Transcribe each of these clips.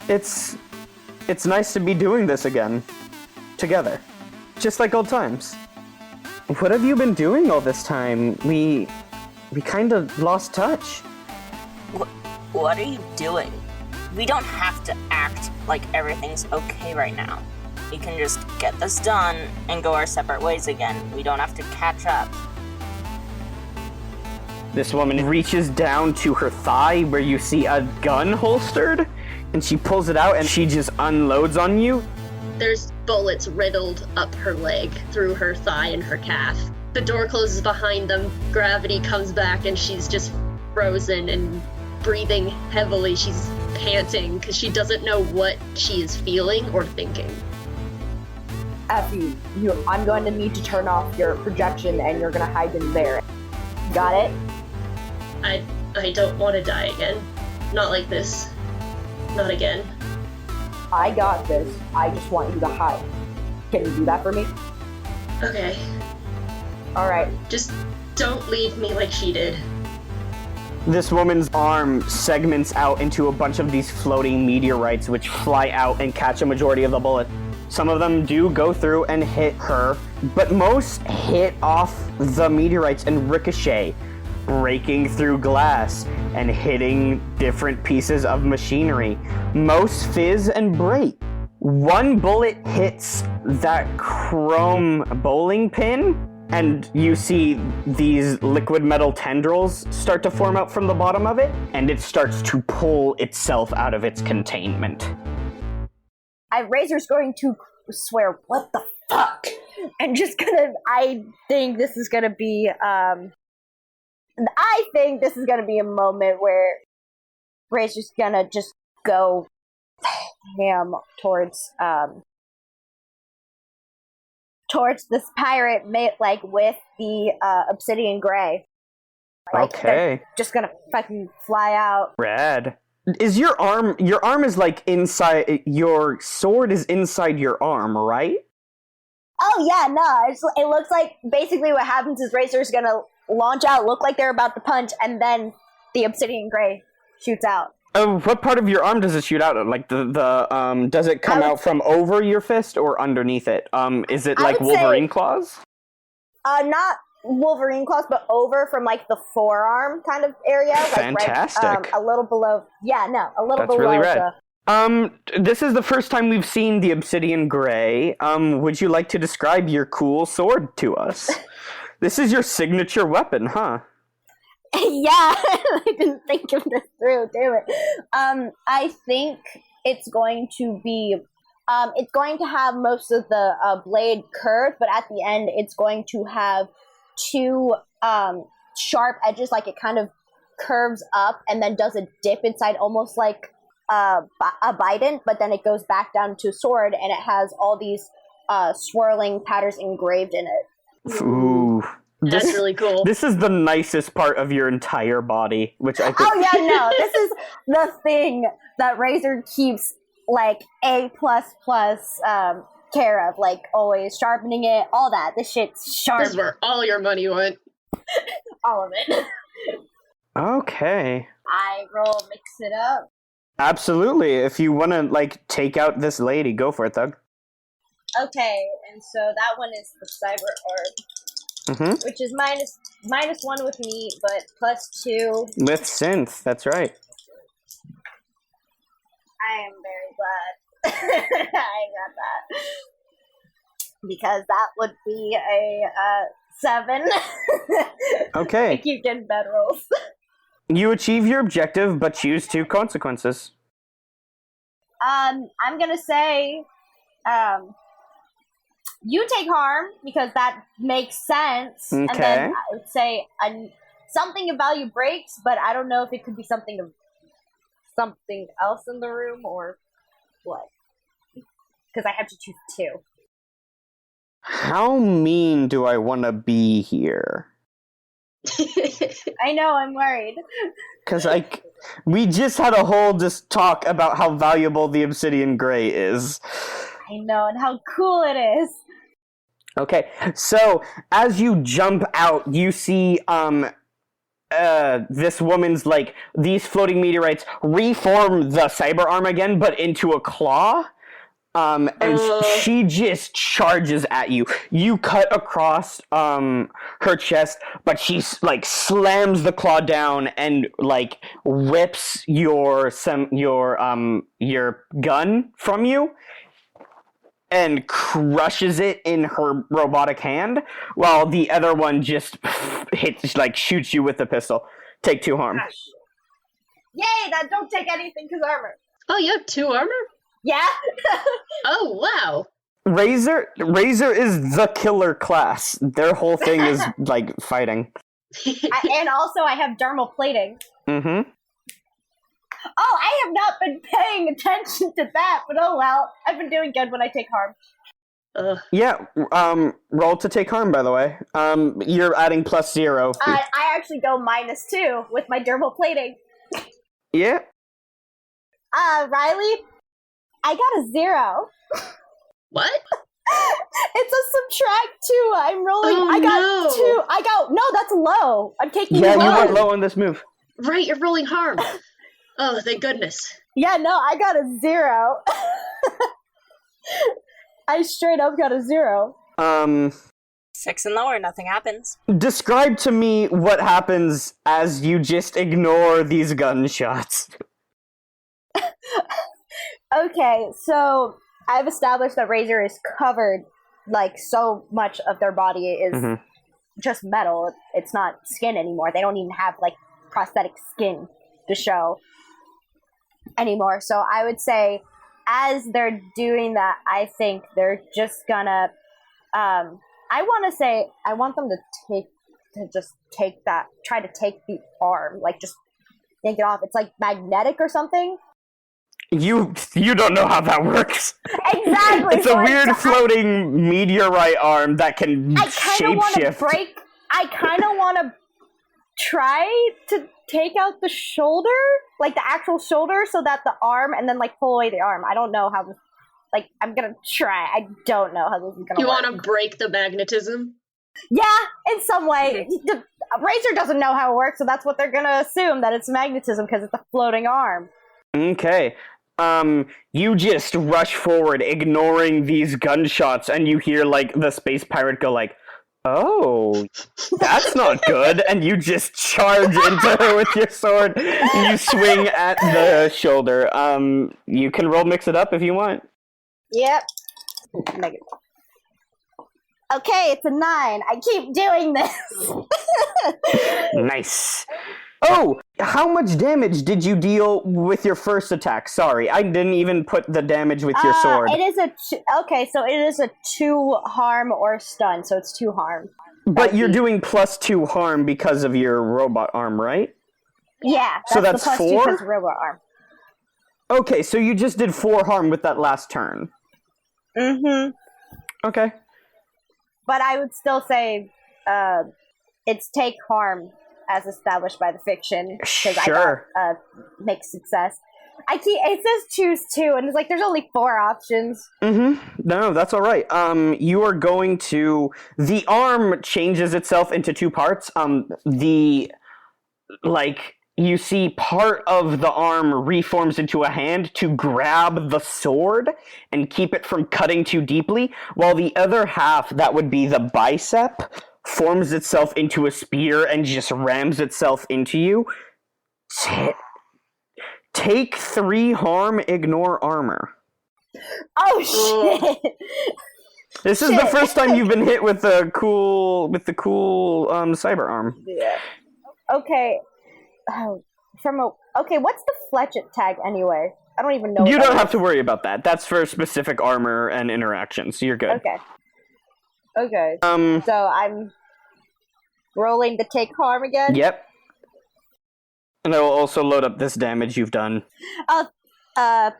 It's nice to be doing this again. Together. Just like old times. What have you been doing all this time? We kind of lost touch. What are you doing? We don't have to act like everything's okay right now. We can just get this done and go our separate ways again. We don't have to catch up. This woman reaches down to her thigh where you see a gun holstered, and she pulls it out and she just unloads on you. There's bullets riddled up her leg, through her thigh and her calf. The door closes behind them, gravity comes back, and she's just frozen and breathing heavily. She's panting because she doesn't know what she is feeling or thinking. Effie, I'm going to need to turn off your projection and you're going to hide in there. Got it? I don't want to die again. Not like this. Not again. I got this. I just want you to hide. Can you do that for me? Okay. Alright. Just don't leave me like she did. This woman's arm segments out into a bunch of these floating meteorites which fly out and catch a majority of the bullet. Some of them do go through and hit her, but most hit off the meteorites and ricochet, breaking through glass and hitting different pieces of machinery. Most fizz and break. One bullet hits that chrome bowling pin, and you see these liquid metal tendrils start to form out from the bottom of it, and it starts to pull itself out of its containment. Razor's going to swear, what the fuck? And just gonna, I think this is gonna be a moment where Razor's gonna just go ham towards this pirate, like with the obsidian gray. Like, okay. Just gonna fucking fly out. Rad. Is your arm is like inside, your sword is inside your arm, right? Oh yeah, no, it looks like basically what happens is Razor's gonna launch out, look like they're about to punch, and then the obsidian gray shoots out. What part of your arm does it shoot out of? Like does it come out from over your fist or underneath it? Is it like Wolverine claws? Not Wolverine claws, but over from like the forearm kind of area. Fantastic. Like, right, a little below. Yeah, no, a little That's below. Really rad. This is the first time we've seen the obsidian gray. Would you like to describe your cool sword to us? This is your signature weapon, huh? Yeah, I didn't think of this through, damn it. I think it's going to be, it's going to have most of the blade curved, but at the end it's going to have two sharp edges, like it kind of curves up and then does a dip inside, almost like a bident, but then it goes back down to a sword, and it has all these swirling patterns engraved in it. Ooh. That's really cool. This is the nicest part of your entire body, which I think... Oh yeah, no, this is the thing that Razor keeps, like, A++ care of, like, always sharpening it, all that. This shit's sharp. This is where all your money went. All of it. Okay. I roll mix it up. Absolutely. If you want to, like, take out this lady, go for it, Thug. Okay, and so that one is the cyber orb. Mm-hmm. Which is -1 with me, but +2 with synth. That's right. I am very glad I got that, because that would be a 7. Okay. I keep getting bad rolls. You achieve your objective, but choose 2 consequences. I'm gonna say, you take harm, because that makes sense. Okay. And then I would say something of value breaks, but I don't know if it could be something else in the room or what. Because I have to choose 2. How mean do I want to be here? I know, I'm worried. Because we just had a whole talk about how valuable the obsidian gray is. I know, and how cool it is. Okay, so as you jump out, you see this woman's, like, these floating meteorites reform the cyber arm again, but into a claw. And she just charges at you. You cut across her chest, but she like slams the claw down and like whips your gun from you and crushes it in her robotic hand, while the other one just shoots you with the pistol. Take 2 harm. Yay! That don't take anything because armor. Oh, you have 2 armor? Yeah. Oh, wow. Razor is the killer class. Their whole thing is like fighting. And also I have dermal plating. Mm-hmm. Oh, I have not been paying attention to that, but oh well. I've been doing good when I take harm. Yeah, roll to take harm, by the way. You're adding +0. I actually go -2 with my dermal plating. Yeah. Riley, I got a 0. What? It's a subtract 2. I'm rolling. Oh, I got no. 2. No, that's low. I'm taking Yeah, low. you went low on this move. Right, you're rolling harm. Oh, thank goodness. Yeah, no, I got a 0. I straight up got a 0. 6 and lower, nothing happens. Describe to me what happens as you just ignore these gunshots. Okay, so I've established that Razor is covered, like, so much of their body is just metal. It's not skin anymore. They don't even have, like, prosthetic skin to show anymore. So I would say, as they're doing that, I think they're just gonna, I want them to just take that, try to take the arm, like, just yank it off. It's, like, magnetic or something. You don't know how that works. Exactly. It's a weird floating meteorite arm that can I kind of want to shapeshift. break. I kind of want to try to take out the shoulder, like the actual shoulder, so that the arm, and then like pull away the arm. I don't know how this. Like, I'm gonna try. I don't know how this is gonna work. You want to break the magnetism? Yeah, in some way. The Razor doesn't know how it works, so that's what they're gonna assume, that it's magnetism because it's a floating arm. Okay. You just rush forward, ignoring these gunshots, and you hear, like, the space pirate go, like, oh, that's not good, and you just charge into her with your sword. You swing at the shoulder. You can roll mix it up if you want. Yep. Negative. Okay, it's a 9. I keep doing this. Nice. Oh, how much damage did you deal with your first attack? Sorry, I didn't even put the damage with your sword. It is so it is a 2 harm or stun, so it's 2 harm. But you're doing +2 harm because of your robot arm, right? Yeah, So that's the +2 4? because of robot arm. Okay, so you just did 4 harm with that last turn. Mm-hmm. Okay. But I would still say it's take harm as established by the fiction, because Sure. I got mixed success. It says choose 2, and it's like there's only 4 options. No, that's all right. You are going to... The arm changes itself into 2 parts. You see part of the arm reforms into a hand to grab the sword and keep it from cutting too deeply, while the other half, that would be the bicep, forms itself into a spear and just rams itself into you. Take 3 harm, ignore armor. Oh shit! This is the first time you've been hit with the cool cyber arm. Yeah. Okay. What's the Fletchet tag anyway? I don't even know. You don't have to worry about that. That's for specific armor and interactions, so you're good. Okay. So I'm rolling to take harm again? Yep. And I will also load up this damage you've done. +3.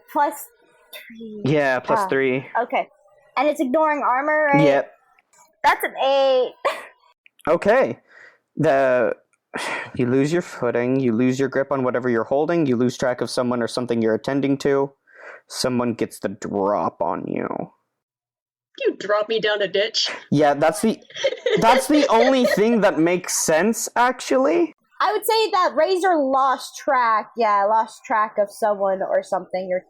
Yeah, +3. Okay. And it's ignoring armor, right? Yep. That's an 8. Okay. You lose your footing, you lose your grip on whatever you're holding, you lose track of someone or something you're attending to. Someone gets the drop on you. You drop me down a ditch. Yeah, that's the only thing that makes sense, actually. I would say that Razor lost track. Yeah, lost track of someone or something.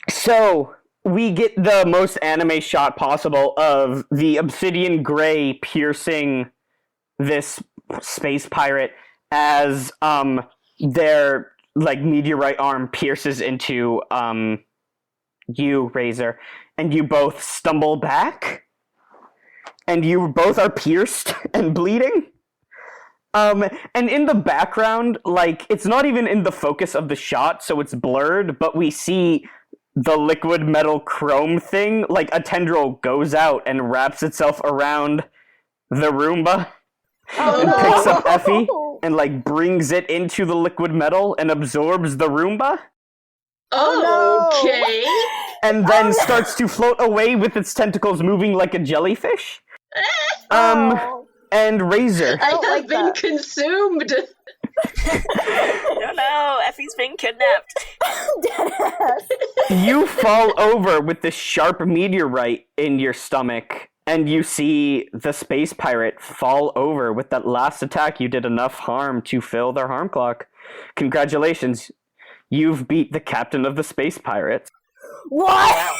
So we get the most anime shot possible of the obsidian gray piercing this space pirate as their like meteorite arm pierces into you, Razor, and you both stumble back, and you both are pierced and bleeding. And in the background, like, it's not even in the focus of the shot, so it's blurred, but we see the liquid metal chrome thing, like, a tendril goes out and wraps itself around the Roomba and picks up Effie and, like, brings it into the liquid metal and absorbs the Roomba. Okay. And then starts to float away with its tentacles moving like a jellyfish. And Razor. I have like been that. consumed. No, Effie's being kidnapped. You fall over with this sharp meteorite in your stomach, and you see the space pirate fall over with that last attack. You did enough harm to fill their harm clock. Congratulations. You've beat the captain of the space pirates. What? Wow.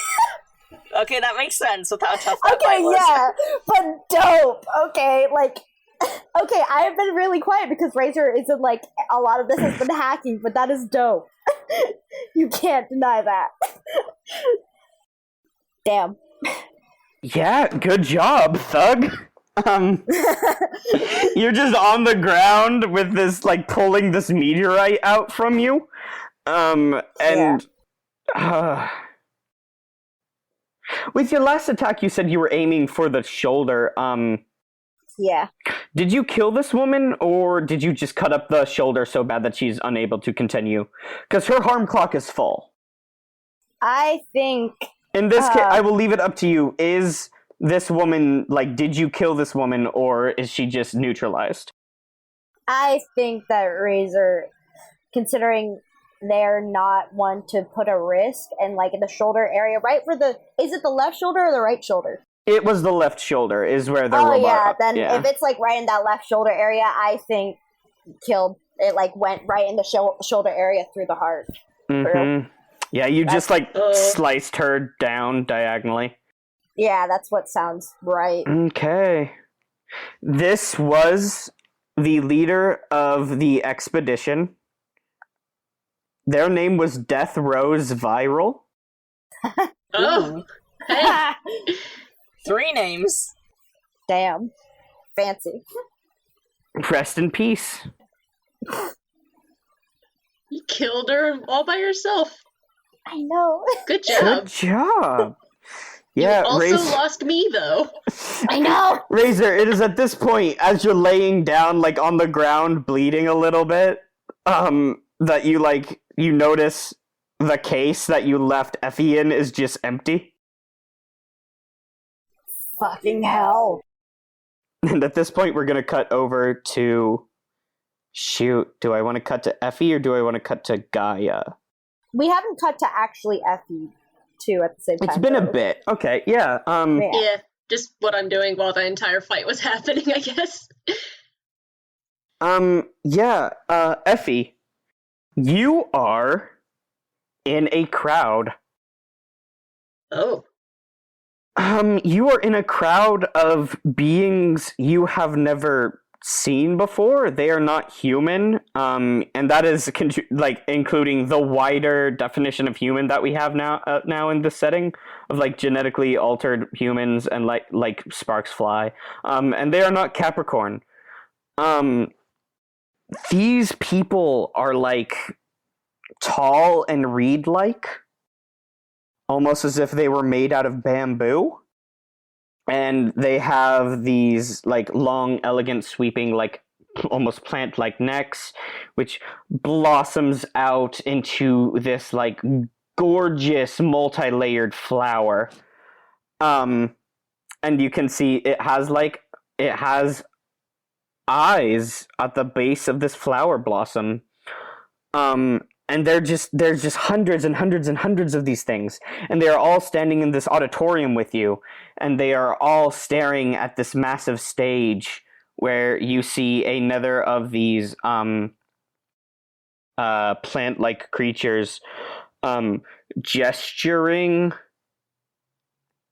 Okay, that makes sense with how tough that fight was. Yeah, but dope. Okay, like, okay, I have been really quiet because Razor isn't like, a lot of this has been hacking, but that is dope. You can't deny that. Damn. Yeah, good job, thug. You're just on the ground with this, like, pulling this meteorite out from you. With your last attack, you said you were aiming for the shoulder. Yeah. Did you kill this woman, or did you just cut up the shoulder so bad that she's unable to continue? Because her harm clock is full. I think... In this case, I will leave it up to you. Is this woman, like, did you kill this woman, or is she just neutralized? I think that Razor, considering they're not one to put a risk, and like in the shoulder area, right for the, is it the left shoulder or the right shoulder? It was the left shoulder, is where the robot... robot... yeah, then if it's like right in that left shoulder area, I think killed, it like went right in the shoulder area through the heart. Mm-hmm. Yeah, you just like sliced her down diagonally. Yeah, that's what sounds right. Okay. This was the leader of the expedition. Their name was Death Rose Viral. Oh. Hey. 3 names. Damn. Fancy. Rest in peace. You killed her all by yourself. I know. Good job. Good job. Yeah, you also Razor... lost me, though. I know. Razor, it is at this point, as you're laying down, like, on the ground, bleeding a little bit, that you, like, you notice the case that you left Effie in is just empty. Fucking hell. And at this point, we're going to cut over to... Shoot, do I want to cut to Effie or do I want to cut to Gaia? We haven't cut to actually Effie, too, at the same time. It's been a bit. Okay, yeah. Yeah, just what I'm doing while the entire fight was happening, I guess. Effie, you are in a crowd. Oh. You are in a crowd of beings you have never seen before. They are not human, and that is like including the wider definition of human that we have now in this setting of like genetically altered humans and like sparks fly. And they are not Capricorn. These people are like tall and reed-like, almost as if they were made out of bamboo. And they have these, like, long, elegant, sweeping, like, almost plant-like necks, which blossoms out into this, like, gorgeous, multi-layered flower. And you can see it has eyes at the base of this flower blossom. And there's just hundreds and hundreds and hundreds of these things. And they are all standing in this auditorium with you. And they are all staring at this massive stage where you see another of these plant-like creatures gesturing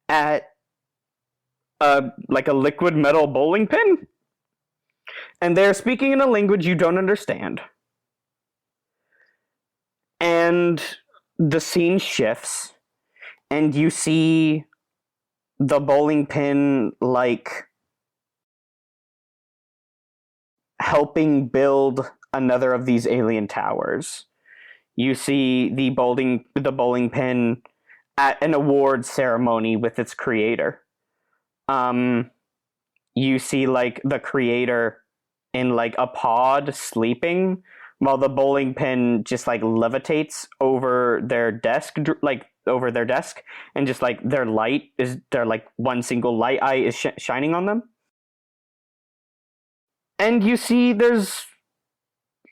at like a liquid metal bowling pin, and they're speaking in a language you don't understand. And the scene shifts, and you see the bowling pin like helping build another of these alien towers. You see the bowling pin at an award ceremony with its creator. You see like the creator in like a pod sleeping, while the bowling pin just like levitates over their desk, and just like their like one single light eye is shining on them. And you see there's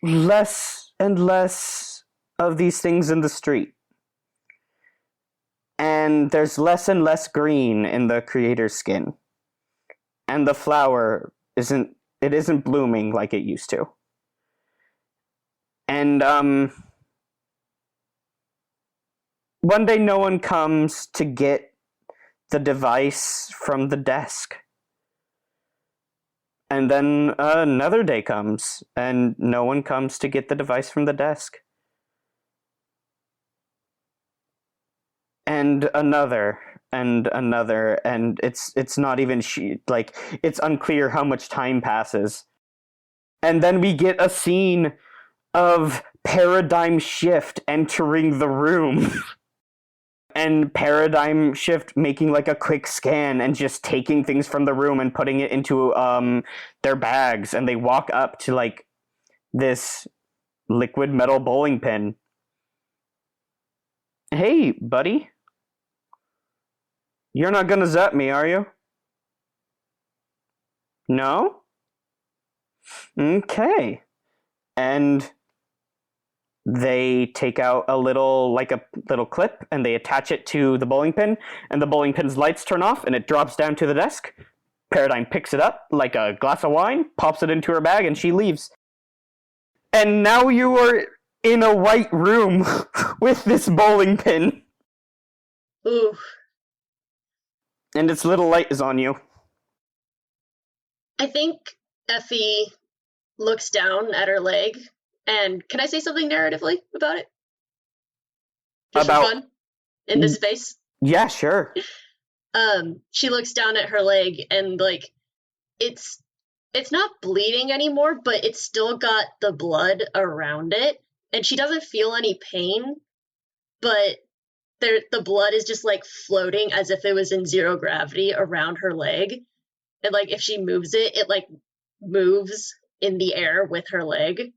less and less of these things in the street. And there's less and less green in the creator's skin. And the flower isn't blooming like it used to. And one day no one comes to get the device from the desk. And then another day comes, and no one comes to get the device from the desk. And another, and another, and it's not even like it's unclear how much time passes. And then we get a scene of Paradigm Shift entering the room. And Paradigm Shift making like a quick scan and just taking things from the room and putting it into their bags, and they walk up to like this liquid metal bowling pin. Hey, buddy. You're not gonna zap me, are you? No? Okay. And they take out a little clip, and they attach it to the bowling pin, and the bowling pin's lights turn off, and it drops down to the desk. Paradigm picks it up like a glass of wine, pops it into her bag, and she leaves. And now you are in a white room with this bowling pin. Ooh. And its little light is on you. I think Effie looks down at her leg. And can I say something narratively about it? Just for fun? In this space? Yeah, sure. She looks down at her leg, and like it's not bleeding anymore, but it's still got the blood around it, and she doesn't feel any pain, but the blood is just like floating as if it was in zero gravity around her leg. And like if she moves it, it like moves in the air with her leg.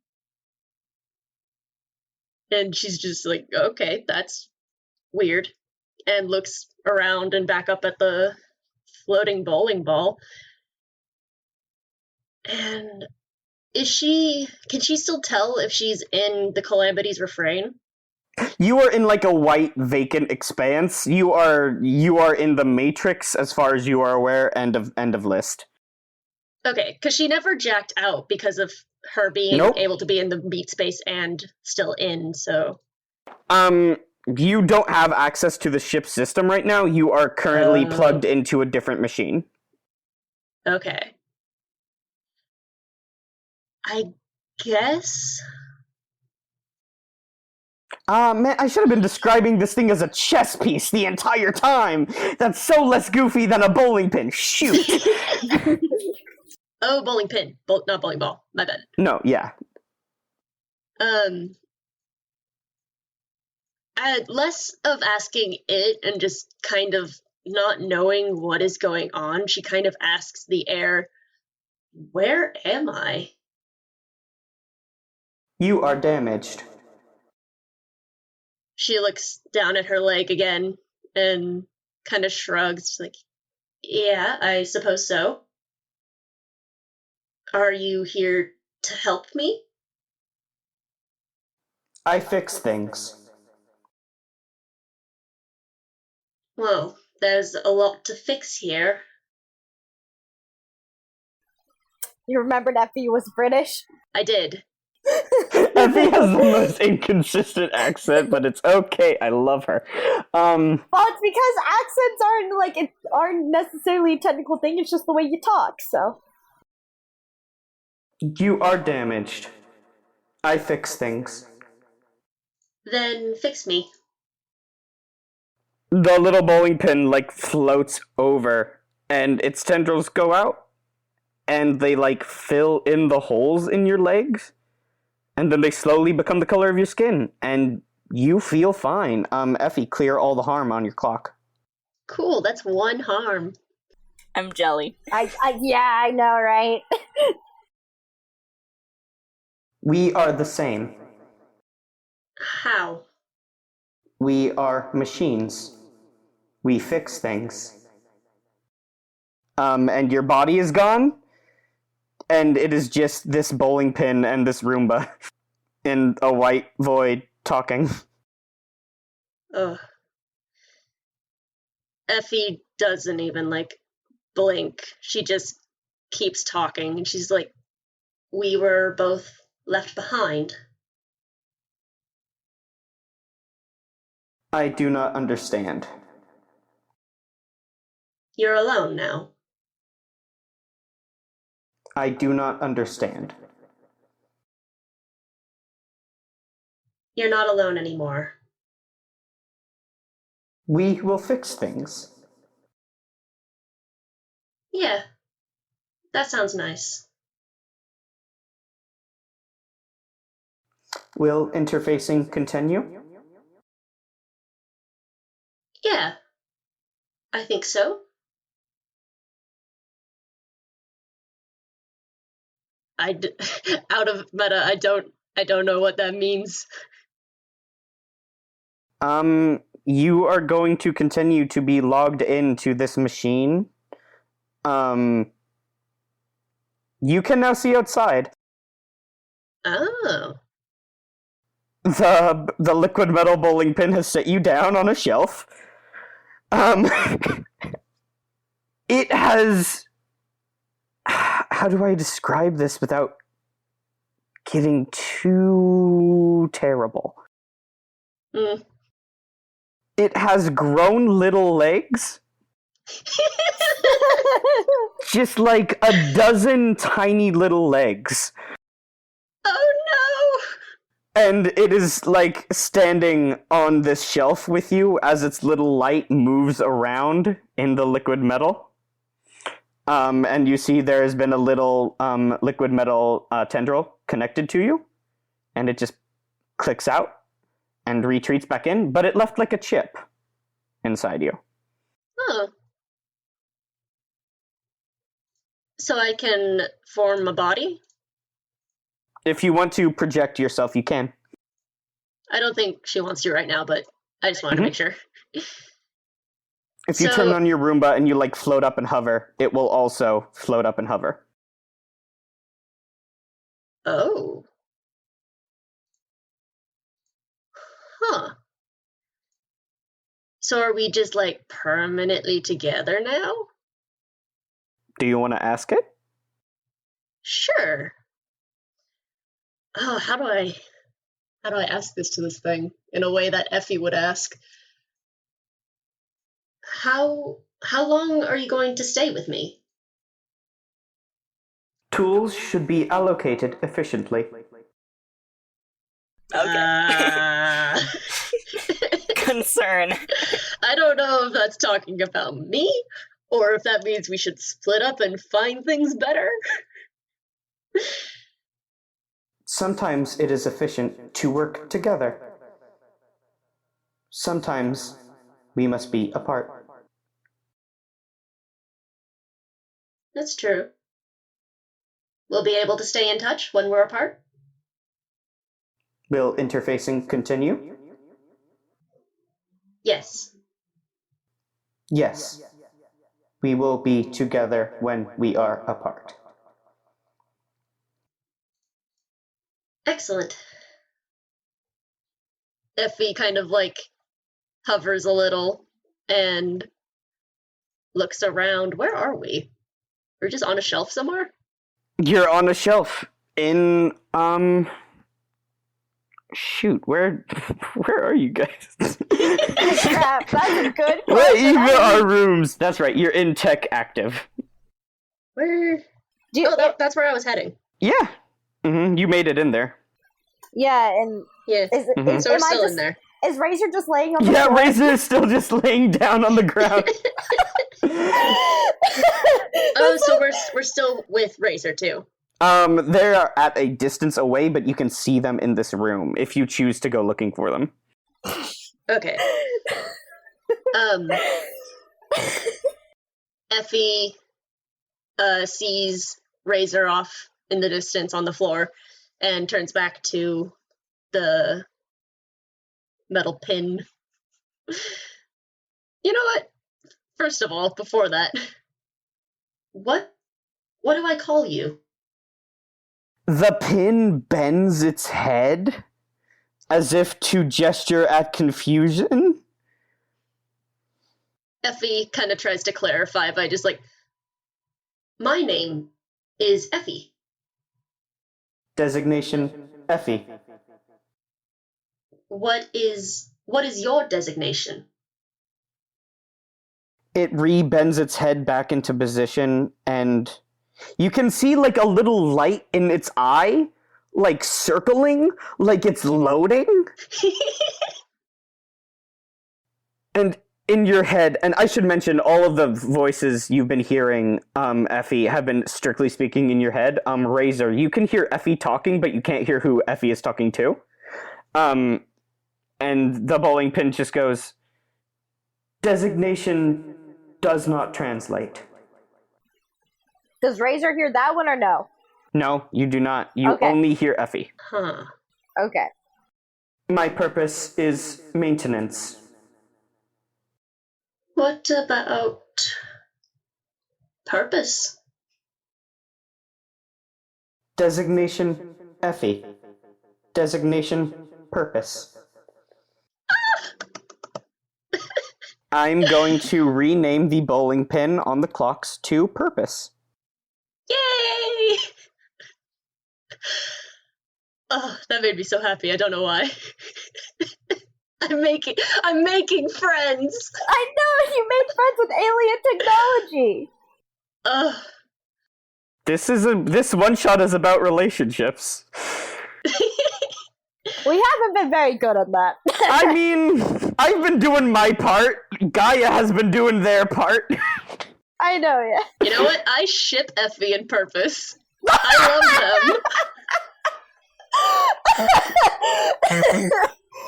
And she's just like, okay, that's weird. And looks around and back up at the floating bowling ball. And can she still tell if she's in the Calamity's refrain? You are in like a white vacant expanse. You are in the Matrix as far as you are aware. End of list. Okay, because she never jacked out because of her being able to be in the meat space and still in, so... You don't have access to the ship system right now. You are currently plugged into a different machine. Okay. I guess... Man, I should have been describing this thing as a chess piece the entire time! That's so less goofy than a bowling pin. Shoot! Oh, bowling pin. Not bowling ball. My bad. No, yeah. Less of asking it and just kind of not knowing what is going on, she kind of asks the air, where am I? You are damaged. She looks down at her leg again and kind of shrugs, like, yeah, I suppose so. Are you here to help me? I fix things. Well, there's a lot to fix here. You remembered Effie was British? I did. Effie has the most inconsistent accent, but it's okay. I love her. Well, it's because accents aren't necessarily a technical thing. It's just the way you talk. So You are damaged. I fix things. Then fix me. The little bowling pin floats over, and its tendrils go out, and they fill in the holes in your legs, and then they slowly become the color of your skin, and you feel fine. Effie, clear all the harm on your clock. Cool, that's one harm. I'm jelly. yeah, I know, right? We are the same. How? We are machines. We fix things. And your body is gone, and it is just this bowling pin and this Roomba in a white void talking. Ugh. Effie doesn't even, blink. She just keeps talking, and she's like, we were both left behind. I do not understand. You're alone now. I do not understand. You're not alone anymore. We will fix things. Yeah, that sounds nice. Will interfacing continue? Yeah, I think so. Out of meta, I don't know what that means. You are going to continue to be logged into this machine. You can now see outside. Oh. The liquid metal bowling pin has set you down on a shelf. It has... How do I describe this without getting too terrible? It has grown little legs. Just a dozen tiny little legs. Oh no! And it is standing on this shelf with you as its little light moves around in the liquid metal. And you see there has been a little liquid metal tendril connected to you, and it just clicks out and retreats back in, but it left a chip inside you. Oh. So I can form a body? If you want to project yourself, you can. I don't think she wants to right now, but I just wanted to make sure. If you turn on your Roomba and you float up and hover, it will also float up and hover. Oh. Huh. So are we just permanently together now? Do you want to ask it? Sure. Oh, how do I ask this to this thing in a way that Effie would ask? How long are you going to stay with me? Tools should be allocated efficiently. Okay. Concern. I don't know if that's talking about me, or if that means we should split up and find things better. Sometimes it is efficient to work together. Sometimes we must be apart. That's true. We'll be able to stay in touch when we're apart? Will interfacing continue? Yes. Yes. We will be together when we are apart. Excellent. Effie kind of hovers a little and looks around. Where are we? We're just on a shelf somewhere? You're on a shelf in Shoot, where are you guys? Crap, that's a good question. Where even are rooms? That's right, you're in tech active. Where? That's where I was heading. Yeah. You made it in there. Yeah, and Yeah. So we're still in there. Is Razor just laying on the floor? Yeah, Razor is still just laying down on the ground. Oh, so we're still with Razor too. They're at a distance away, but you can see them in this room if you choose to go looking for them. Okay. Effie sees Razor off in the distance on the floor and turns back to the metal pin. You know what? First of all, before that, what do I call you? The pin bends its head as if to gesture at confusion. Effie kind of tries to clarify by just like, my name is Effie. Designation Effie. What is your designation? It re-bends its head back into position, and you can see like a little light in its eye, like circling, like it's loading. And in your head, and I should mention, all of the voices you've been hearing, Effie, have been strictly speaking in your head. Razor, you can hear Effie talking, but you can't hear who Effie is talking to. And the bowling pin just goes, designation does not translate. Does Razor hear that one or no? No, you do not. You Okay. only hear Effie. Huh. Okay. My purpose is maintenance. What about purpose? Designation Effie. Designation purpose. I'm going to rename the bowling pin on the clocks to purpose. Yay! Oh, that made me so happy. I don't know why. I'm making friends. I know, you made friends with alien technology. Ugh. This one shot is about relationships. We haven't been very good at that. I mean, I've been doing my part. Gaia has been doing their part. I know, yeah. You know what? I ship Effie and Purpose. I love them.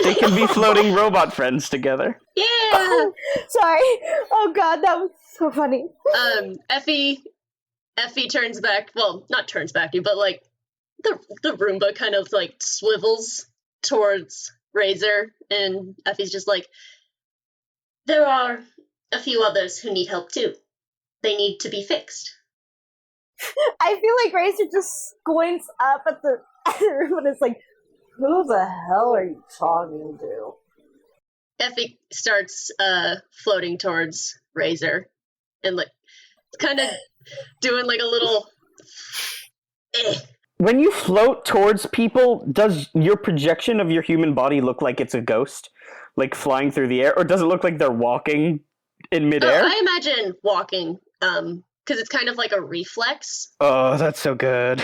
They can be floating robot friends together. Yeah. Sorry. Oh god, that was so funny. Effie turns back. Well, not turns back to you, but like the Roomba kind of like swivels towards Razor, and Effie's just like, there are a few others who need help too. They need to be fixed. I feel like Razor just squints up at the room and is like, who the hell are you talking to? Effie starts floating towards Razor and like kind of doing like a little When you float towards people, does your projection of your human body look like it's a ghost? Like flying through the air? Or does it look like they're walking in midair? I imagine walking, because it's kind of like a reflex. Oh, that's so good.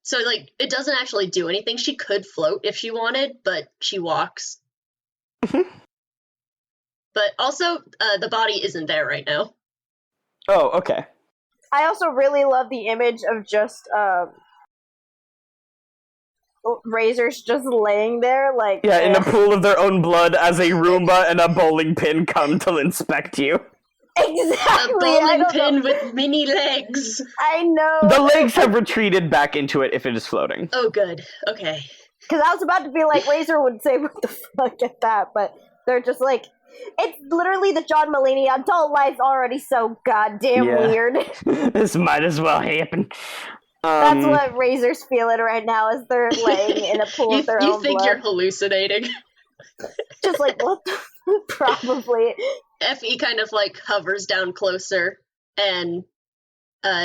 So like it doesn't actually do anything. She could float if she wanted, but she walks. But also, the body isn't there right now. Oh, okay. I also really love the image of just Razor's just laying there, like Yeah, in a pool of their own blood as a Roomba and a bowling pin come to inspect you. Exactly. A bowling pin with mini legs. I know. The legs have retreated back into it if it is floating. Oh, good. Okay. Because I was about to be like, Razor would say, what the fuck at that, but they're just like, it's literally the John Mulaney, adult life's already so goddamn weird. This might as well happen. That's what Razor's feeling right now as they're laying in a pool of their own You think blood. you're hallucinating. Just like, what the probably. Effie kind of like hovers down closer and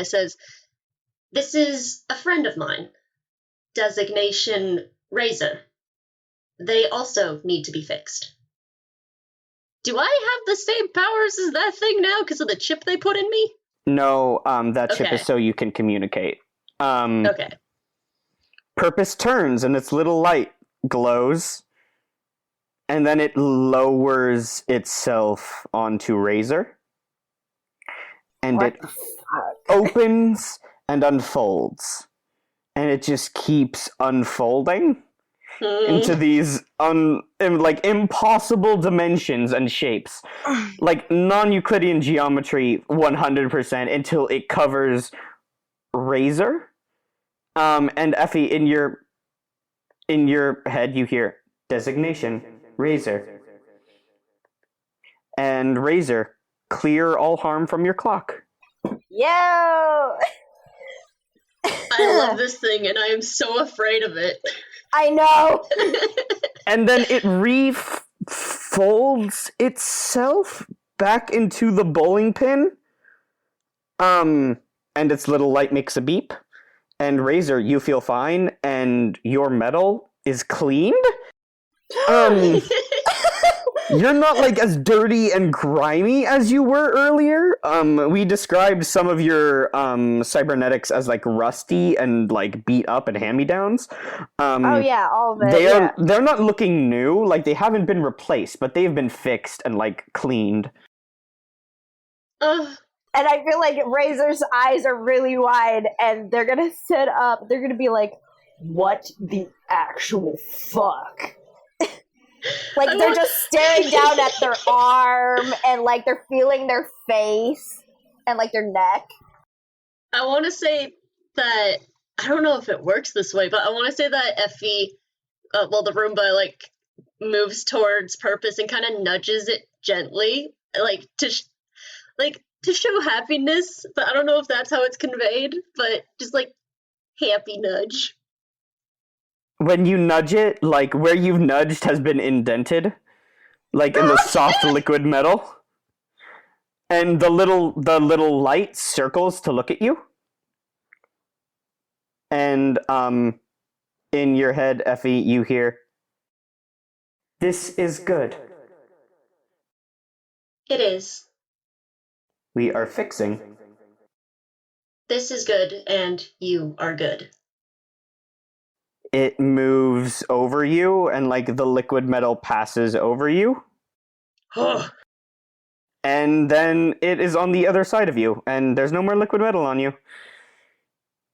says, this is a friend of mine. Designation Razor. They also need to be fixed. Do I have the same powers as that thing now because of the chip they put in me? No, that chip Okay. is so you can communicate. Okay. Purpose turns and its little light glows, and then it lowers itself onto Razor, and What it the fuck? opens and unfolds, and it just keeps unfolding into these impossible dimensions and shapes, like non-Euclidean geometry 100%, until it covers Razor. And Effie, in your head, you hear designation Razor, and Razor, clear all harm from your clock. Yo! I love this thing, and I am so afraid of it. I know! And then it refolds itself back into the bowling pin. And its little light makes a beep. And Razor, you feel fine, and your metal is cleaned. You're not like as dirty and grimy as you were earlier. We described some of your cybernetics as like rusty and like beat up and hand-me-downs. Oh yeah, all of it. They're not looking new, like they haven't been replaced, but they've been fixed and like cleaned. Ugh. And I feel like Razor's eyes are really wide, and they're gonna sit up. They're gonna be like, "What the actual fuck?" Like they're just staring down at their arm, and like they're feeling their face and like their neck. I want to say that, I don't know if it works this way, but I want to say that Effie, the Roomba, like, moves towards Purpose and kind of nudges it gently, like, to show happiness, but I don't know if that's how it's conveyed, but just, like, happy nudge. When you nudge it, like where you've nudged has been indented, like in the soft liquid metal, and the little light circles to look at you. And in your head, Effie, you hear, "This is good. It is. We are fixing." This is good, and you are good. It moves over you, and like the liquid metal passes over you. And then it is on the other side of you, and there's no more liquid metal on you.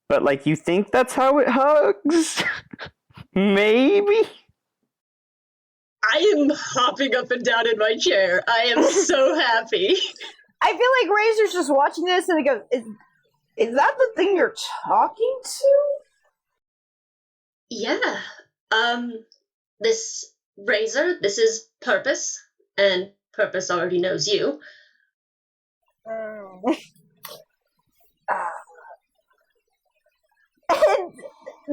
But like you think that's how it hugs? Maybe? I am hopping up and down in my chair. I am so happy. I feel like Razor's just watching this, and he goes, "Is that the thing you're talking to?" Yeah. This Razor, this is Purpose, and Purpose already knows you. And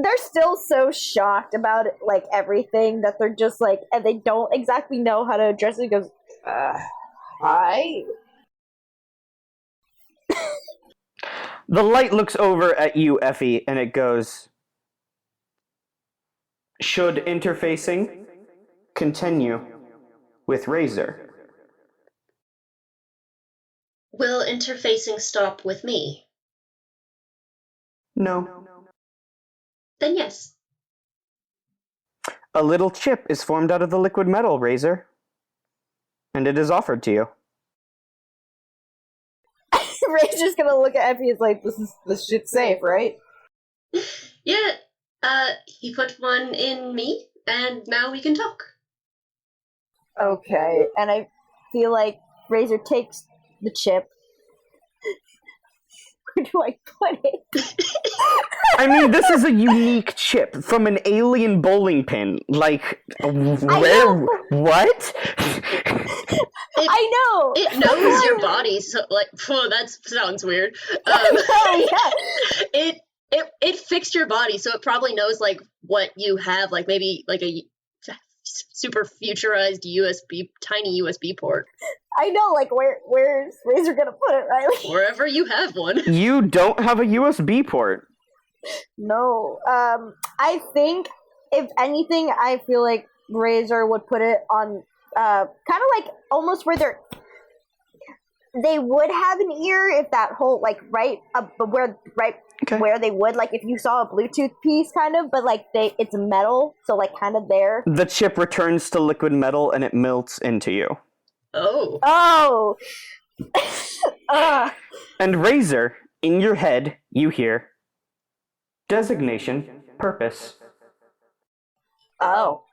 they're still so shocked about it, like everything, that they're just like, and they don't exactly know how to address it. He goes, "Hi." The light looks over at you, Effie, and it goes, "Should interfacing continue with Razor?" Will interfacing stop with me? No. Then yes. A little chip is formed out of the liquid metal, Razor, and it is offered to you. Razor's gonna look at Effie. He's like, "This shit's safe, right?" Yeah, he put one in me, and now we can talk. Okay, and I feel like Razor takes the chip. Where do I put it? I mean, this is a unique chip from an alien bowling pin. Like, where? What? I know! It knows your body, so, like, that sounds weird. Yeah. It fixed your body, so it probably knows, like, what you have, like, maybe, like, a super futurized tiny USB port. I know, like, where's Razor gonna put it, Riley? Wherever you have one. You don't have a USB port. No. I think if anything, I feel like Razor would put it on kind of like almost where they would have an ear if that whole like where they would, like if you saw a Bluetooth piece kind of, but like it's metal, so like kind of there. The chip returns to liquid metal and it melts into you. Oh. And Razor, in your head, you hear designation, purpose. Oh.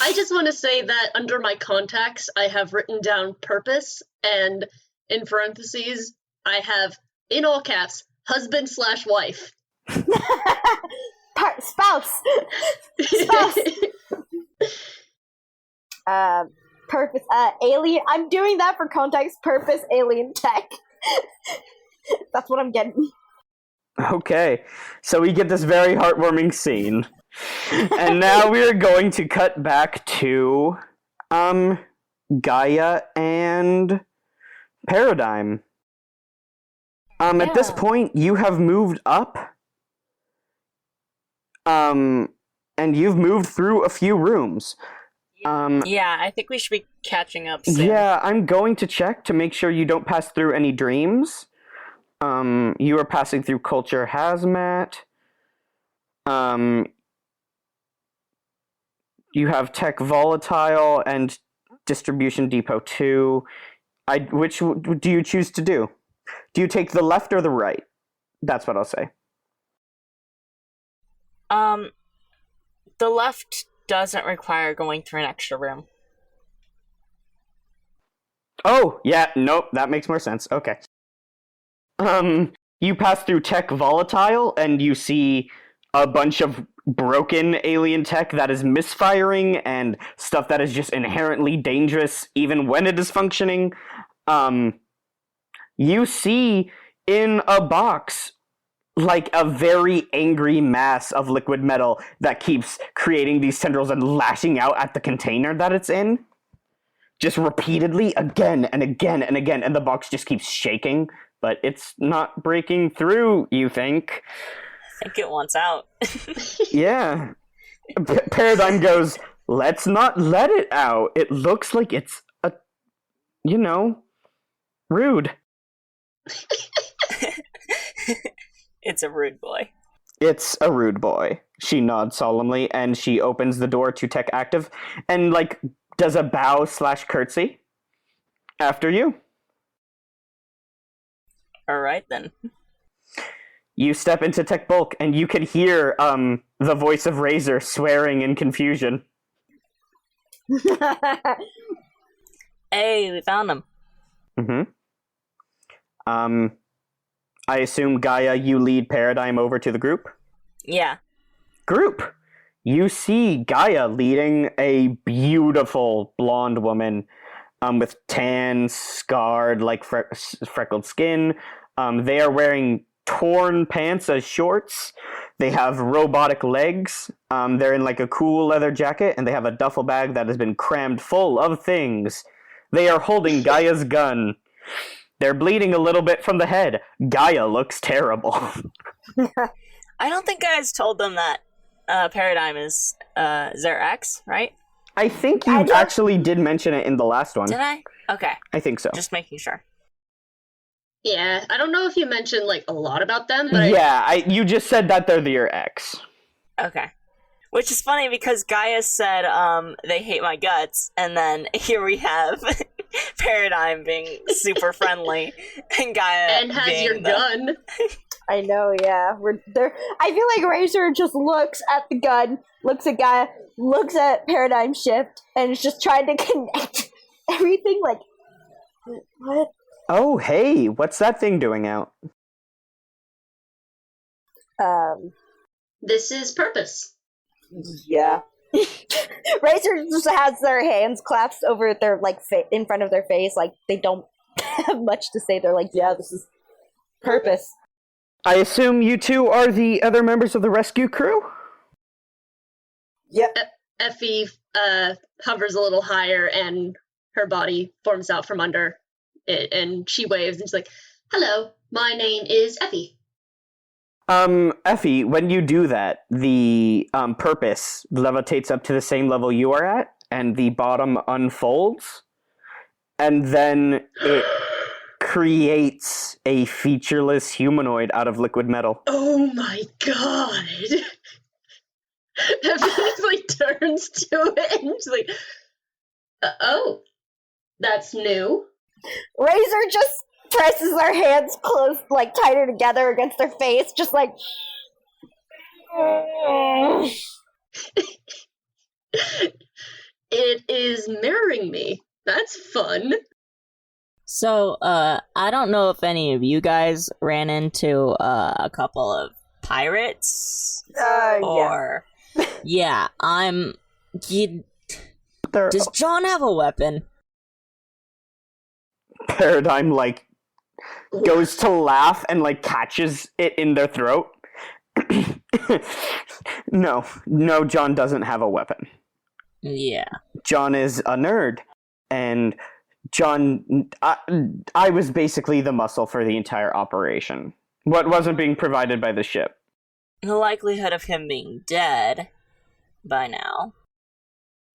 I just want to say that under my contacts, I have written down purpose, and in parentheses, I have, in all caps, husband/wife. Spouse. Purpose. Alien. I'm doing that for context. Purpose. Alien tech. That's what I'm getting. Okay, so we get this very heartwarming scene. And now we are going to cut back to Gaia and Paradigm. At this point, you have moved up. And you've moved through a few rooms. Yeah, I think we should be catching up soon. Yeah, I'm going to check to make sure you don't pass through any dreams. You are passing through Culture Hazmat. You have Tech Volatile and Distribution Depot 2. Which do you choose to do? Do you take the left or the right? That's what I'll say. The left doesn't require going through an extra room. Oh, yeah, nope, that makes more sense. Okay. You pass through Tech Volatile, and you see a bunch of broken alien tech that is misfiring, and stuff that is just inherently dangerous, even when it is functioning. You see in a box, like a very angry mass of liquid metal that keeps creating these tendrils and lashing out at the container that it's in. Just repeatedly, again and again and again, and the box just keeps shaking, but it's not breaking through, you think. I think it wants out. Yeah. Paradigm goes, let's not let it out. It looks like it's rude. It's a rude boy. It's a rude boy. She nods solemnly, and she opens the door to Tech Active, and, does a bow/curtsy after you. Alright, then. You step into Tech Bulk, and you can hear, the voice of Razor swearing in confusion. Hey, we found him. Mm-hmm. I assume, Gaia, you lead Paradigm over to the group? Yeah. Group! You see Gaia leading a beautiful blonde woman with tan, scarred, freckled skin. They are wearing torn pants as shorts. They have robotic legs. They're in a cool leather jacket, and they have a duffel bag that has been crammed full of things. They are holding Gaia's gun. They're bleeding a little bit from the head. Gaia looks terrible. I don't think I told them that Paradigm is their ex, right? I think you actually did mention it in the last one. Did I? Okay. I think so. Just making sure. Yeah, I don't know if you mentioned a lot about them, but you just said that they're your ex. Okay. Which is funny because Gaia said they hate my guts, and then here we have Paradigm being super friendly, and Gaia and has being your gun. I know, yeah. We're there. I feel like Razor just looks at the gun, looks at Gaia, looks at Paradigm Shift, and is just trying to connect everything. What? Oh, hey, what's that thing doing out? This is purpose. Yeah. Razor just has their hands clasped over their in front of their face, they don't have much to say. They're yeah, this is purpose. I assume you two are the other members of the rescue crew? Yep. Effie hovers a little higher, and her body forms out from under it, and she waves, and she's like, "Hello, my name is Effie." Effie, when you do that, the purpose levitates up to the same level you are at, and the bottom unfolds, and then it creates a featureless humanoid out of liquid metal. Oh my god! Effie like turns to it and she's like, oh, that's new. Razor just presses her hands close, like tighter together against her face, just like. It is mirroring me. That's fun. So, I don't know if any of you guys ran into a couple of pirates. Or... Yeah, Does John have a weapon? Paradigm, like, goes to laugh and, like, catches it in their throat. No, John doesn't have a weapon. Yeah. John is a nerd, and John, I was basically the muscle for the entire operation. What wasn't being provided by the ship. The likelihood of him being dead by now.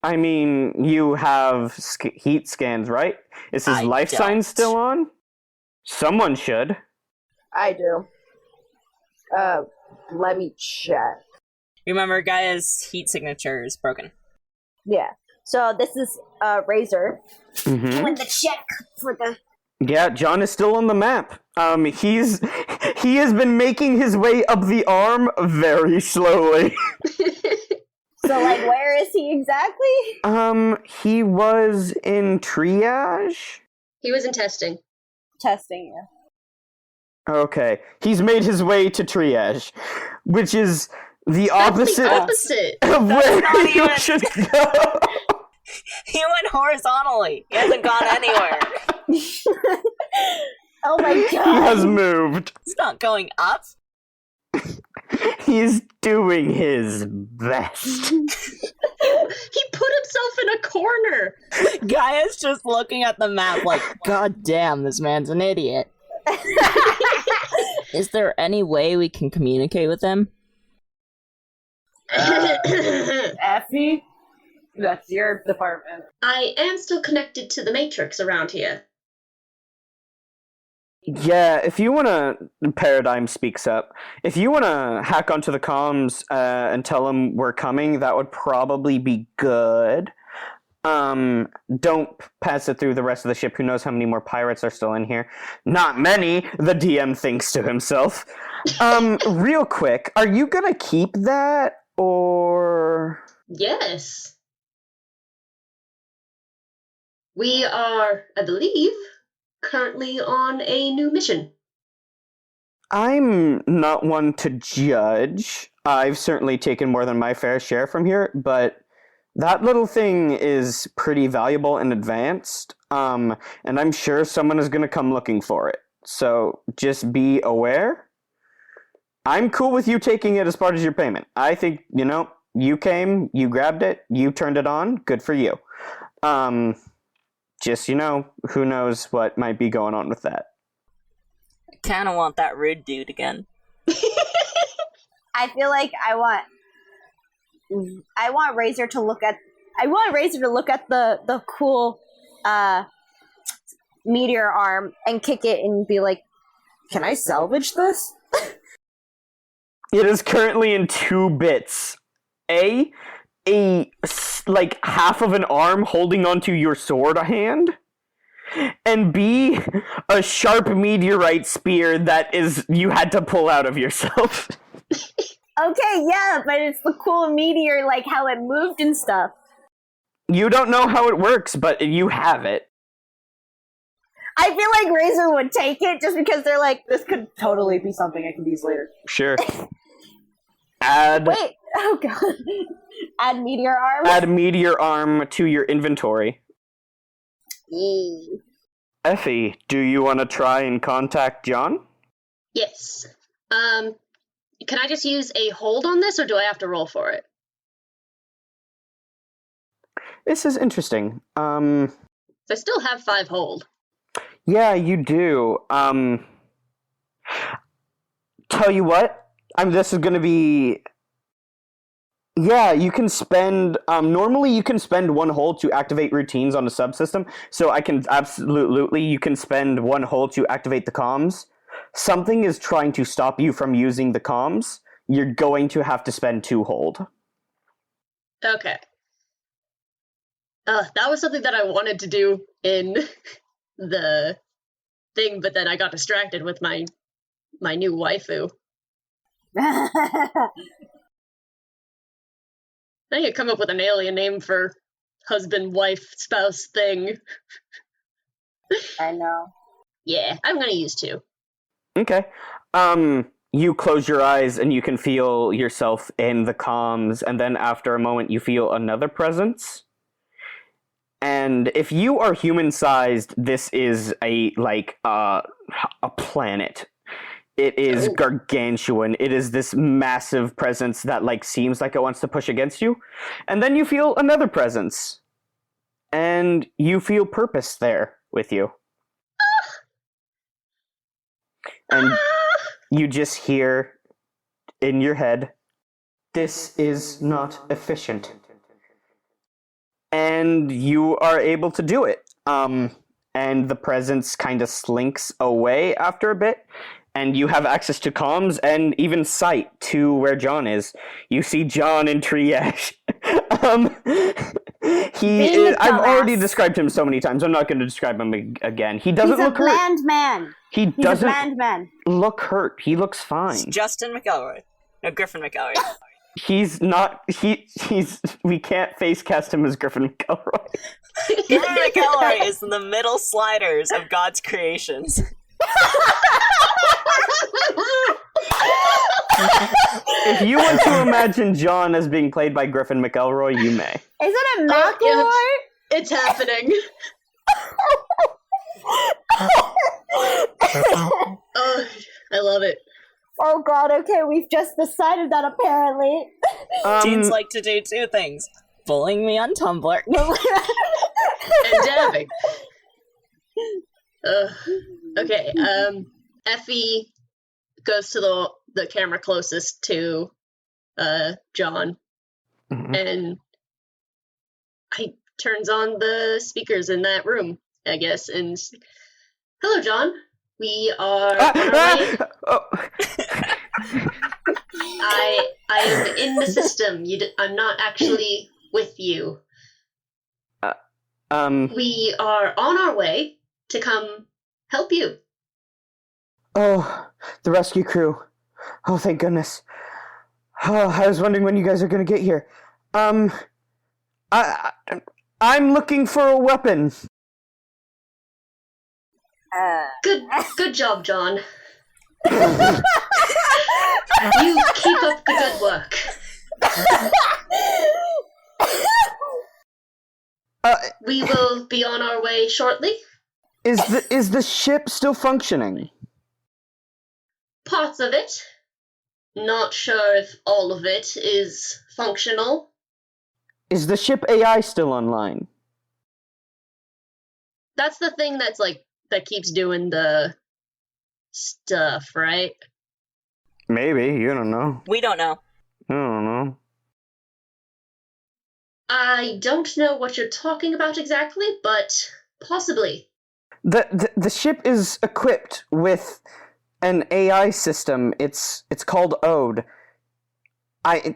I mean, you have heat scans, right? Is his life sign still on? Someone should. I do. Let me check. Remember, Gaia's heat signature is broken. Yeah. So this is Razor. Mm-hmm. Doing the check for the. Yeah, John is still on the map. He has been making his way up the arm very slowly. So, like, where is he exactly? He was in triage? He was in testing. Testing, yeah. Okay. He's made his way to triage, which is the opposite, That's the opposite. of where you should go. He went horizontally. He hasn't gone anywhere. Oh my god. He has moved. It's not going up. He's doing his best. He put himself in a corner. Gaia's just looking at the map like, God damn, this man's an idiot. Is there any way we can communicate with him? Effie? That's your department. I am still connected to the Matrix around here. Yeah, if you want to... Paradigm speaks up. If you want to hack onto the comms and tell them we're coming, that would probably be good. Don't pass it through the rest of the ship. Who knows how many more pirates are still in here? Not many, the DM thinks to himself. Real quick, are you gonna keep that, or... Yes. We are, I believe, currently on a new mission. I'm not one to judge. I've certainly taken more than my fair share from here, but that little thing is pretty valuable and advanced, and I'm sure someone is going to come looking for it. So just be aware. I'm cool with you taking it as part of your payment. I think, you came, you grabbed it, you turned it on, good for you. Just, who knows what might be going on with that. I kinda want that rude dude again. I feel like I want Razor to look at the cool meteor arm and kick it and be like, "Can I salvage this?" It is currently in 2 bits. Like half of an arm holding onto your sword hand, and B, a sharp meteorite spear that you had to pull out of yourself. Okay, yeah, but it's the cool meteor, like how it moved and stuff. You don't know how it works, but you have it. I feel like Razor would take it just because they're like, This could totally be something I can use later. Sure. wait, oh god. Add meteor arm? Add meteor arm to your inventory. Yee. Effie, do you want to try and contact John? Yes. Can I just use a hold on this, or do I have to roll for it? This is interesting. I still have 5 hold. Yeah, you do. Tell you what, This is going to be. Yeah, you can spend. Normally, you can spend one hold to activate routines on a subsystem. So I can absolutely. You can spend one hold to activate the comms. Something is trying to stop you from using the comms. You're going to have to spend 2 hold. Okay. That was something that I wanted to do in the thing, but then I got distracted with my new waifu. I need to come up with an alien name for husband, wife, spouse thing. I know. Yeah, I'm gonna use 2. Okay. You close your eyes and you can feel yourself in the comms, and then after a moment you feel another presence. And if you are human-sized, this is a planet. It is gargantuan. It is this massive presence that seems like it wants to push against you. And then you feel another presence. And you feel purpose there with you. And you just hear in your head, "This is not efficient." And you are able to do it. And the presence kind of slinks away after a bit, and you have access to comms and even sight to where John is. You see John in triage. I've already described him so many times. I'm not going to describe him again. He doesn't look hurt. He's a bland man. He's a bland man. Look hurt. He looks fine. It's Justin McElroy. No, Griffin McElroy. He's not. He's. We can't face cast him as Griffin McElroy. Griffin McElroy is in the middle sliders of God's creations. If you want to imagine John as being played by Griffin McElroy, you may. Isn't it McElroy? It's happening. Oh, I love it. Oh god, okay, we've just decided that apparently. Teens like to do 2 things. Bullying me on Tumblr. And dabbing. Okay, Effie goes to the camera closest to John, and I turns on the speakers in that room, I guess, and hello, John. We are on our way. Oh. I am in the system. I'm not actually with you. We are on our way to come help you. Oh, the rescue crew. Oh, thank goodness. Oh, I was wondering when you guys are going to get here. I'm looking for a weapon. Good job, John. You keep up the good work. We will be on our way shortly. Is the ship still functioning? Parts of it. Not sure if all of it is functional. Is the ship AI still online? That's the thing that keeps doing the stuff, right? Maybe, you don't know. We don't know. I don't know. I don't know what you're talking about exactly, but possibly. The ship is equipped with an AI system. It's called Ode. I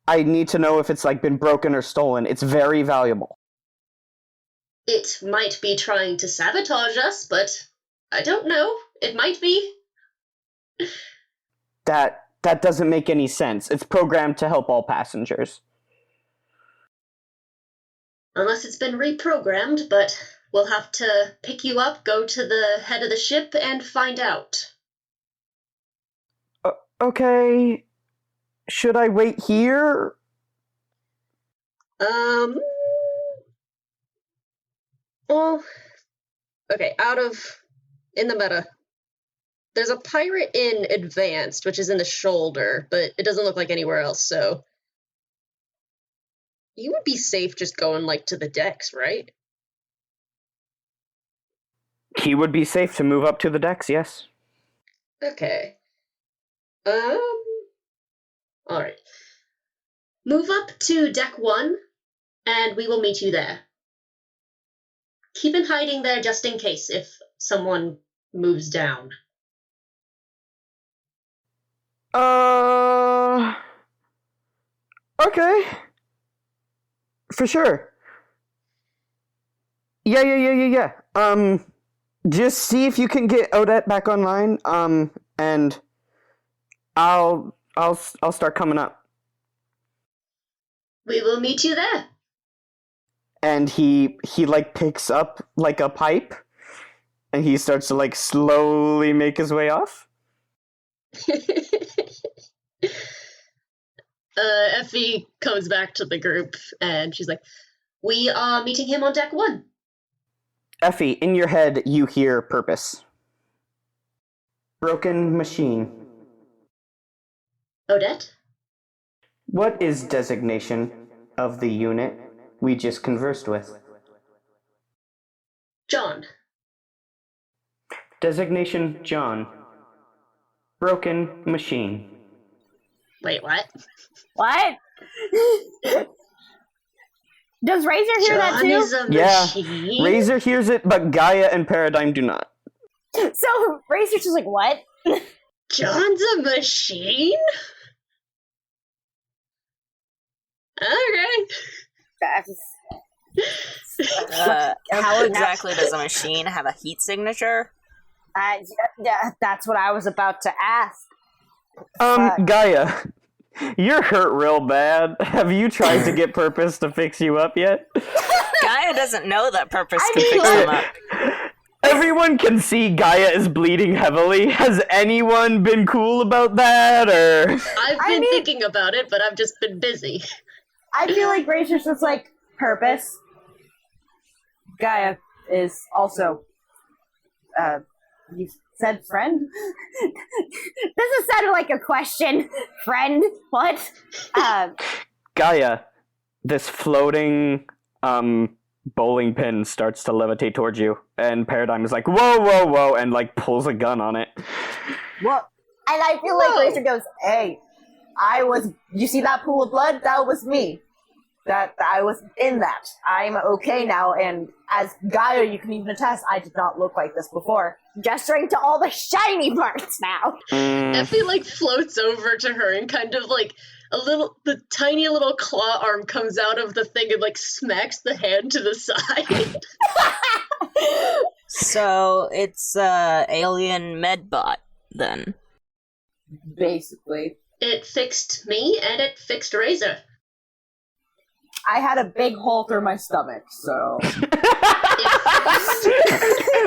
need to know if it's been broken or stolen. It's very valuable. It might be trying to sabotage us, but I don't know. It might be. That doesn't make any sense. It's programmed to help all passengers. Unless it's been reprogrammed, but we'll have to pick you up, go to the head of the ship, and find out. Okay. Should I wait here? Well, okay, in the meta, there's a pirate in Advanced, which is in the shoulder, but it doesn't look like anywhere else, so you would be safe just going, to the decks, right? He would be safe to move up to the decks, yes. Okay. Alright. Move up to deck 1, and we will meet you there. Keep in hiding there just in case if someone moves down. Okay. For sure. Yeah. Just see if you can get Odette back online, and I'll start coming up. We will meet you there. And he like picks up like a pipe, and he starts to like slowly make his way off. Effie comes back to the group, and she's like, we are meeting him on deck 1. Effie, in your head, you hear purpose. Broken machine. Odette? What is designation of the unit we just conversed with? John. Designation John. Broken machine. Wait, what? What? Does Razor hear that John too? is a Yeah, machine? Razor hears it, but Gaia and Paradigm do not. So Razor's just like, what? John's a machine? Okay. How exactly does a machine have a heat signature? Yeah, that's what I was about to ask. Gaia, you're hurt real bad. Have you tried to get Purpose to fix you up yet? Gaia doesn't know that Purpose can fix him up. Everyone can see Gaia is bleeding heavily. Has anyone been cool about that, or? I've been thinking about it, but I've just been busy. I feel like Razor's just like, Purpose. Gaia is also, you said friend? This has sounded like a question. Friend? What? Gaia, this floating, bowling pin starts to levitate towards you, and Paradigm is like, whoa, and like pulls a gun on it. What? And I feel like Razor goes, hey, you see that pool of blood? That was me. That I was in that. I'm okay now, and as Gaia, you can even attest, I did not look like this before. Gesturing to all the shiny parts now. Effie like floats over to her and kind of like the tiny little claw arm comes out of the thing and like smacks the hand to the side. So it's alien medbot then. Basically. It fixed me and it fixed Razor. I had a big hole through my stomach, so...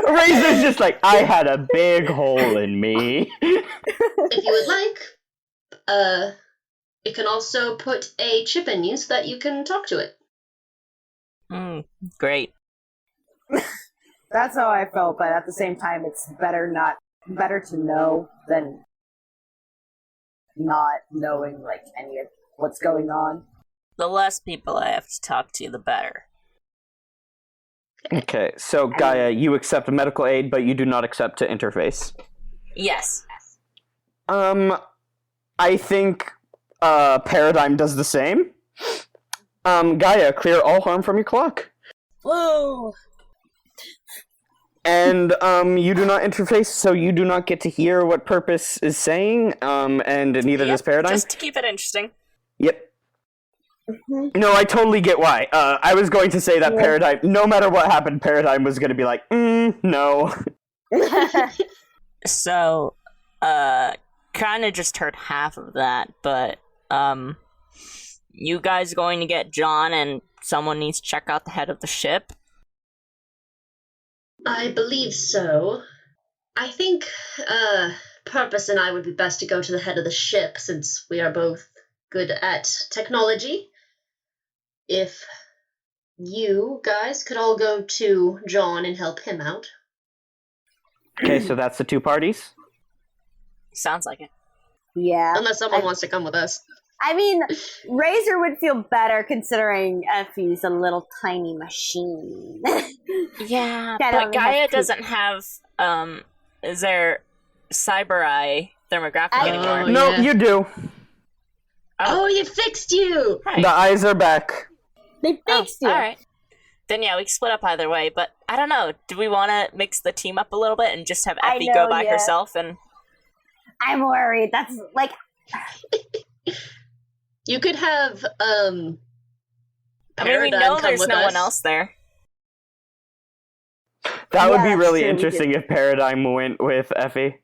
Razor's just like, I had a big hole in me. If you would like, it can also put a chip in you so that you can talk to it. Great. That's how I felt, but at the same time, it's better to know than not knowing, like, any of what's going on. The less people I have to talk to, the better. Okay, so Gaia, you accept medical aid, but you do not accept to interface. Yes. I think Paradigm does the same. Gaia, clear all harm from your clock. Whoa! And you do not interface, so you do not get to hear what Purpose is saying, and neither does Paradigm. Just to keep it interesting. Yep. No, I totally get why. I was going to say that Paradigm, no matter what happened, Paradigm was going to be like, no. So, kind of just heard half of that, but, you guys going to get John and someone needs to check out the head of the ship? I believe so. I think, Purpose and I would be best to go to the head of the ship since we are both good at technology. If you guys could all go to John and help him out. Okay, so that's the two parties? Sounds like it. Yeah. Unless someone wants to come with us. I mean, Razor would feel better considering Effie's a little tiny machine. Yeah, That but only Gaia has two- doesn't have, is there cyber eye thermographic I- anymore. No, yeah. you do. Oh, you fixed you! Right. The eyes are back. They fixed you. Alright. Then yeah, we can split up either way, but I don't know. Do we want to mix the team up a little bit and just have I Effie know, go by yeah. herself? And I'm worried. That's like You could have, I mean, we Paradigm know come there's with no us. one else there. That would Yeah, be that's really true, we interesting if Paradigm went with Effie.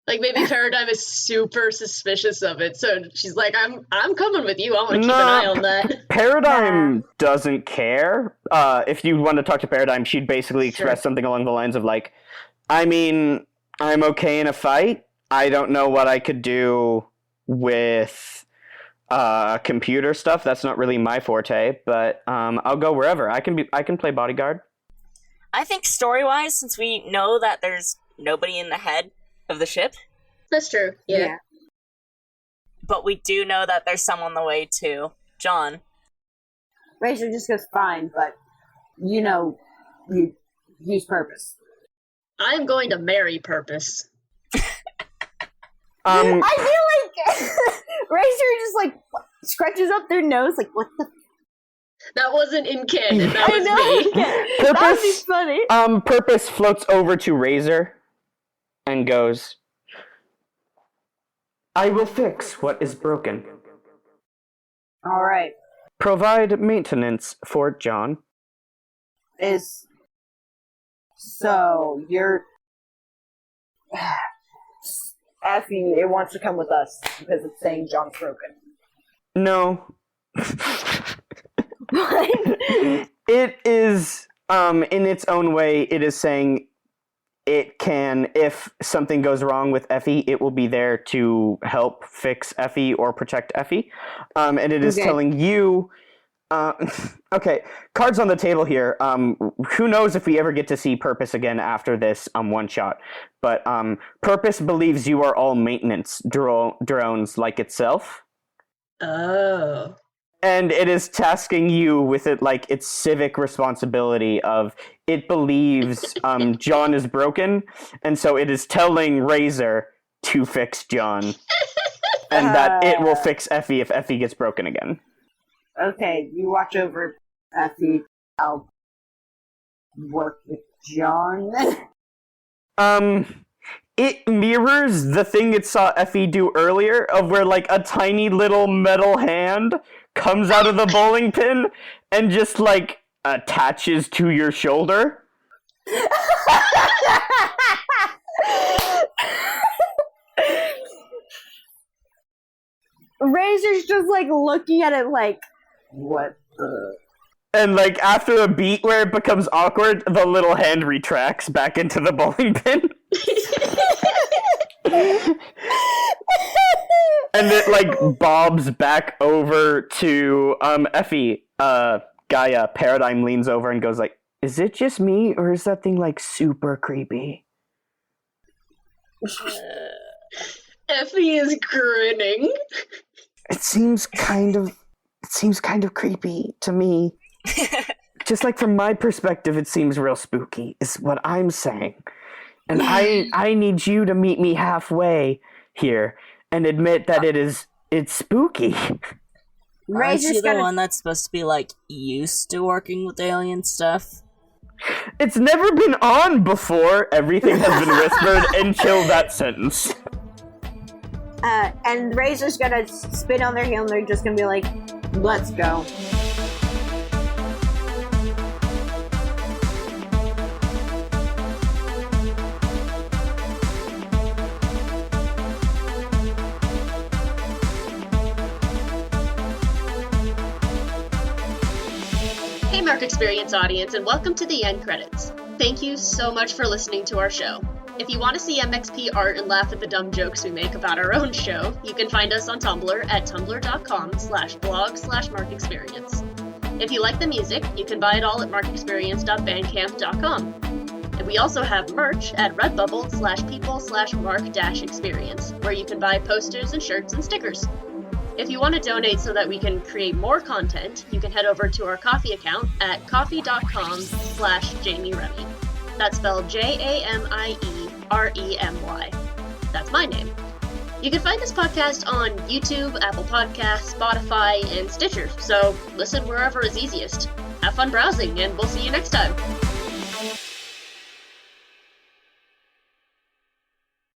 Like, maybe Paradigm is super suspicious of it, so she's like, I'm coming with you, I want to keep No. an eye on that. Paradigm doesn't care. If you want to talk to Paradigm, she'd basically express Sure. something along the lines of like, I mean, I'm okay in a fight. I don't know what I could do with computer stuff. That's not really my forte, but I'll go wherever. I can play bodyguard. I think story-wise, since we know that there's nobody in the head of the ship, That's true, yeah. but we do know that there's someone on the way to John. Razor just goes fine, but you know, you use purpose. I'm going to marry Purpose. I feel like Razor just like scratches up their nose, like what the. That wasn't in canon, that I was know. me. That would be funny. Purpose floats over to Razor and goes, I will fix what is broken. All right, Provide maintenance for John. is so you're Effie. It wants to come with us because it's saying John's broken. No. It is, in its own way, it is saying it can, if something goes wrong with Effie, it will be there to help fix Effie or protect Effie. And it is Okay. telling you, okay, cards on the table here. Who knows if we ever get to see Purpose again after this one shot. But Purpose believes you are all maintenance drones like itself. Oh. And it is tasking you with it, like, its civic responsibility of it believes John is broken, and so it is telling Razor to fix John, and that it will fix Effie if Effie gets broken again. Okay, you watch over Effie. I'll work with John. It mirrors the thing it saw Effie do earlier, of where, like, a tiny little metal hand comes out of the bowling pin and just, like, attaches to your shoulder. Razor's just like looking at it like What the? And, like, after a beat where it becomes awkward, the little hand retracts back into the bowling pin. And it, like, bobs back over to, Effie. Gaia, Paradigm leans over and goes like, is it just me, or is that thing, like, super creepy? Effie is grinning. It seems kind of creepy to me. Just like from my perspective, it seems real spooky, is what I'm saying. And I need you to meet me halfway here and admit that it's spooky. Aren't Razor's you the gonna. one that's supposed to be, like, used to working with alien stuff? It's never been on before. Everything has been whispered until that sentence. And Razor's gonna spin on their heel and they're just gonna be like, Let's go. Hey, Mark Experience audience, and welcome to the end credits. Thank you so much for listening to our show. If you want to see MXP art and laugh at the dumb jokes we make about our own show, you can find us on Tumblr at tumblr.com/blog/markexperience. If you like the music, you can buy it all at markexperience.bandcamp.com. And we also have merch at redbubble/people/mark-experience, where you can buy posters and shirts and stickers. If you want to donate so that we can create more content, you can head over to our Ko-fi account at ko-fi.com/Jamie Remy. That's spelled JAMIEREMY. That's my name. You can find this podcast on YouTube, Apple Podcasts, Spotify, and Stitcher, so listen wherever is easiest. Have fun browsing, and we'll see you next time.